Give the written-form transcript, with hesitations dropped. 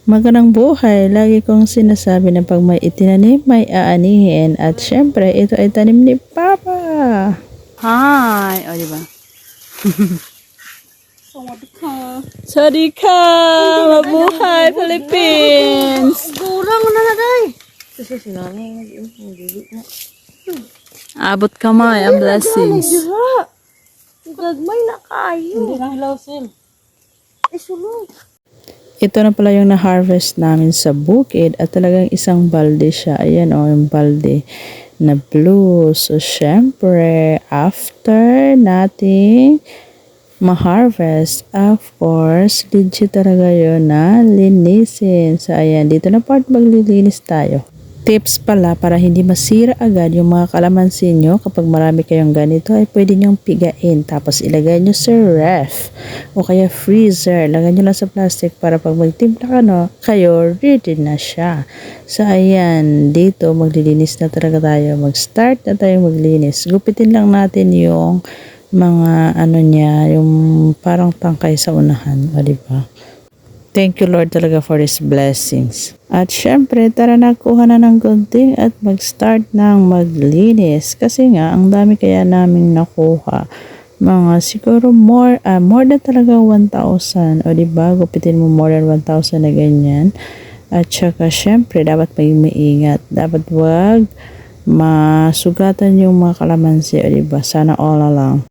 Magandang buhay, lagi kong sinasabi na pag may itinanim, may aanihin. At syempre, ito ay tanim ni Papa. Hi! O, diba? Sadika! Mabuhay, Philippines! Gurang na na day. Abot kamay ang blessings. Gagmay na kayo. Hindi na hilaw, Sil. Isulog. Ito na pala yung na-harvest namin sa bukid at talagang isang balde siya. Ayan o, yung balde na blue. So, syempre, after nating ma-harvest, of course, legit talaga yun na linisin. So, ayan, dito na part maglilinis tayo. Tips pala para hindi masira agad yung mga kalamansi nyo kapag marami kayong ganito ay pwede nyong pigain tapos ilagay nyo sa ref o kaya freezer. Lagay nyo lang sa plastic para pag magtimpla ka kayo, ready na siya. So ayan, dito maglilinis na talaga tayo. Mag-start na tayo maglinis. Gupitin lang natin yung mga niya, yung parang tangkay sa unahan. O diba? Thank you Lord talaga for His blessings. At syempre, tara na kuha na ng gunting at mag-start ng maglinis. Kasi nga, ang dami kaya naming nakuha. Mga siguro more than talaga 1,000. O diba, gupitin mo more than 1,000 na ganyan. At saka syempre, dapat maingat. Dapat wag masugatan yung mga kalamansi. O diba, sana all along.